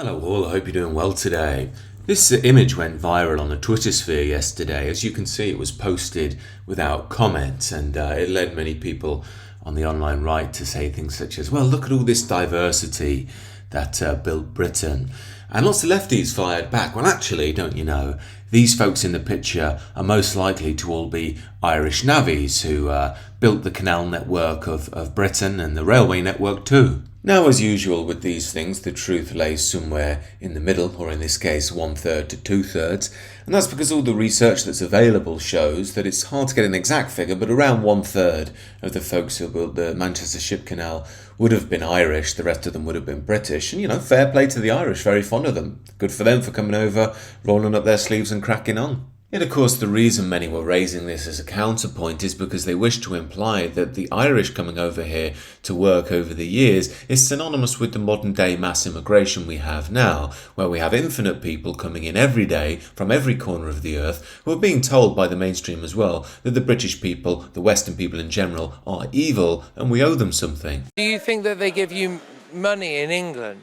Hello all, I hope you're doing well today. This image went viral on the Twitter sphere yesterday. As you can see, it was posted without comment, and it led many people on the online right to say things such as, well, look at all this diversity that built Britain. And lots of lefties fired back. Well, actually, don't you know, these folks in the picture are most likely to all be Irish navvies who built the canal network of Britain and the railway network too. Now, as usual with these things, the truth lays somewhere in the middle, or in this case, 1/3 to 2/3, and that's because all the research that's available shows that it's hard to get an exact figure, but around 1/3 of the folks who built the Manchester Ship Canal would have been Irish, the rest of them would have been British, and fair play to the Irish, very fond of them. Good for them for coming over, rolling up their sleeves and cracking on. Yet, of course, the reason many were raising this as a counterpoint is because they wish to imply that the Irish coming over here to work over the years is synonymous with the modern-day mass immigration we have now, where we have infinite people coming in every day from every corner of the earth who are being told by the mainstream as well that the British people, the Western people in general, are evil and we owe them something. Do you think that they give you money in England?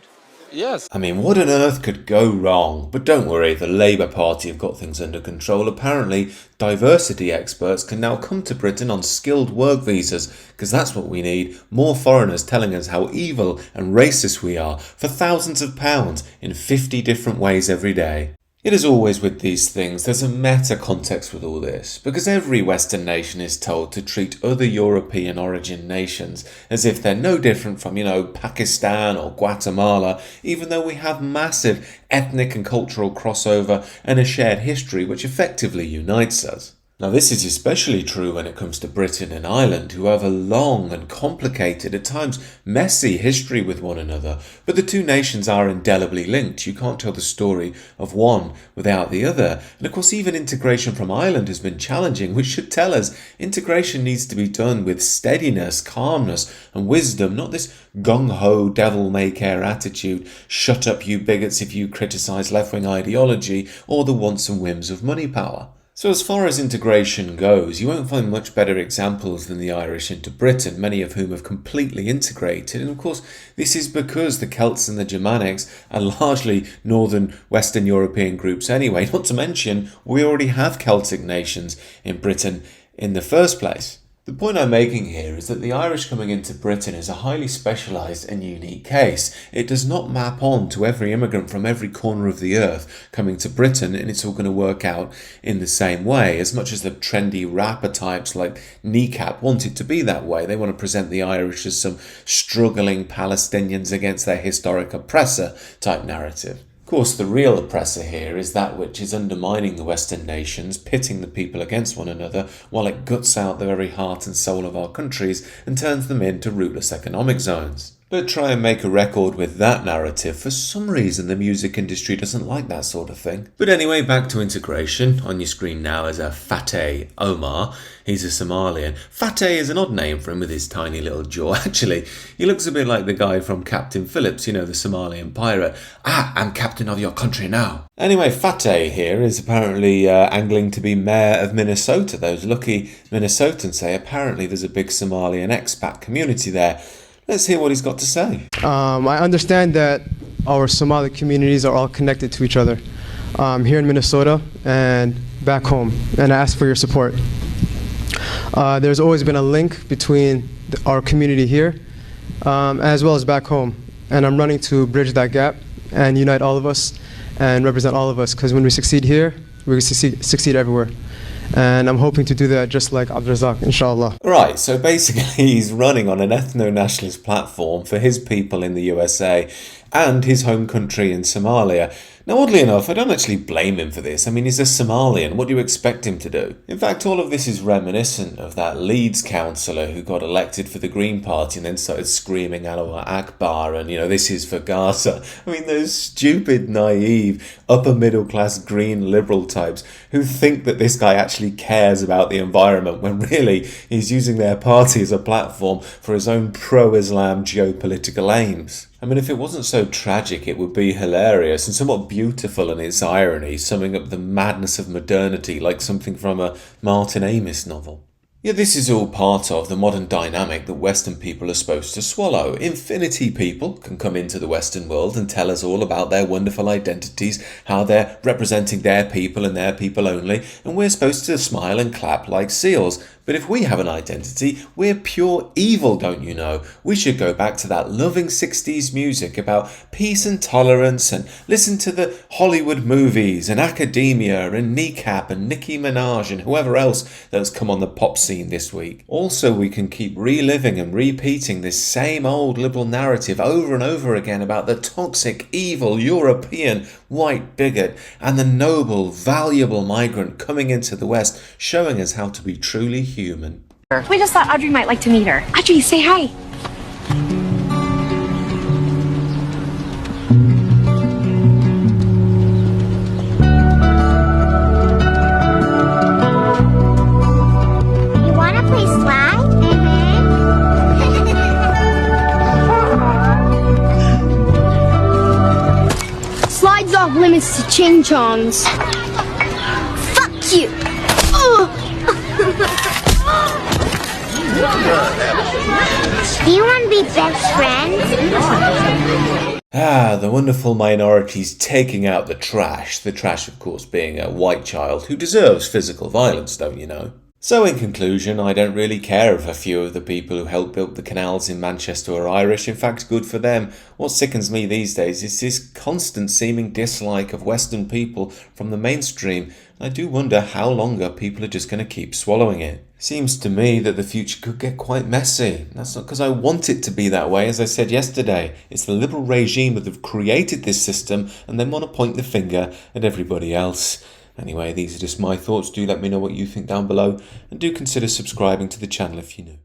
Yes. I mean, what on earth could go wrong? But don't worry, the Labour Party have got things under control. Apparently, diversity experts can now come to Britain on skilled work visas, because that's what we need. More foreigners telling us how evil and racist we are for thousands of pounds in 50 different ways every day. It is always with these things, there's a meta context with all this, because every Western nation is told to treat other European origin nations as if they're no different from, Pakistan or Guatemala, even though we have massive ethnic and cultural crossover and a shared history which effectively unites us. Now, this is especially true when it comes to Britain and Ireland, who have a long and complicated, at times messy history with one another. But the two nations are indelibly linked. You can't tell the story of one without the other. And of course, even integration from Ireland has been challenging, which should tell us integration needs to be done with steadiness, calmness, and wisdom, not this gung-ho, devil-may-care attitude, shut up you bigots if you criticise left-wing ideology, or the wants and whims of money power. So as far as integration goes, you won't find much better examples than the Irish into Britain, many of whom have completely integrated. And of course, this is because the Celts and the Germanics are largely northern Western European groups anyway, not to mention we already have Celtic nations in Britain in the first place. The point I'm making here is that the Irish coming into Britain is a highly specialised and unique case. It does not map on to every immigrant from every corner of the earth coming to Britain, and it's all going to work out in the same way. As much as the trendy rapper types like Kneecap want it to be that way, they want to present the Irish as some struggling Palestinians against their historic oppressor type narrative. Of course, the real oppressor here is that which is undermining the Western nations, pitting the people against one another, while it guts out the very heart and soul of our countries and turns them into rootless economic zones. But try and make a record with that narrative. For some reason, the music industry doesn't like that sort of thing. But anyway, back to integration. On your screen now is a Fateh Omar. He's a Somalian. Fateh is an odd name for him with his tiny little jaw. Actually, he looks a bit like the guy from Captain Phillips, the Somalian pirate. I'm captain of your country now. Anyway, Fateh here is apparently angling to be mayor of Minnesota. Those lucky Minnesotans say apparently there's a big Somalian expat community there. Let's hear what he's got to say. I understand that our Somali communities are all connected to each other here in Minnesota and back home, and I ask for your support. There's always been a link between our community here as well as back home, and I'm running to bridge that gap and unite all of us and represent all of us, because when we succeed here, we succeed everywhere. And I'm hoping to do that just like Abdrazak, inshallah. Right, so basically he's running on an ethno-nationalist platform for his people in the USA and his home country in Somalia. Now, oddly enough, I don't actually blame him for this. I mean, he's a Somalian. What do you expect him to do? In fact, all of this is reminiscent of that Leeds councillor who got elected for the Green Party and then started screaming Allah Akbar and, this is for Gaza. I mean, those stupid, naive, upper-middle-class green liberal types who think that this guy actually cares about the environment when really he's using their party as a platform for his own pro-Islam geopolitical aims. I mean, if it wasn't so tragic, it would be hilarious and somewhat beautiful in its irony, summing up the madness of modernity like something from a Martin Amis novel. Yeah, this is all part of the modern dynamic that Western people are supposed to swallow. Infinity people can come into the Western world and tell us all about their wonderful identities, how they're representing their people and their people only, and we're supposed to smile and clap like seals. But if we have an identity, we're pure evil, don't you know? We should go back to that loving 60s music about peace and tolerance and listen to the Hollywood movies and academia and Kneecap and Nicki Minaj and whoever else that's come on the pop scene this week. Also, we can keep reliving and repeating this same old liberal narrative over and over again about the toxic, evil European white bigot and the noble, valuable migrant coming into the West, showing us how to be truly human. We just thought Audrey might like to meet her. Audrey, say hi. You wanna play slide? Slides off limits to ching-chongs. Fuck you! Ugh. Do you want to be best friends? The wonderful minorities taking out the trash. The trash, of course, being a white child who deserves physical violence, don't you know? So in conclusion, I don't really care if a few of the people who helped build the canals in Manchester are Irish. In fact, good for them. What sickens me these days is this constant seeming dislike of Western people from the mainstream. I do wonder how longer people are just going to keep swallowing it. Seems to me that the future could get quite messy. That's not because I want it to be that way, as I said yesterday. It's the liberal regime that have created this system and then want to point the finger at everybody else. Anyway, these are just my thoughts. Do let me know what you think down below, and do consider subscribing to the channel if you're new.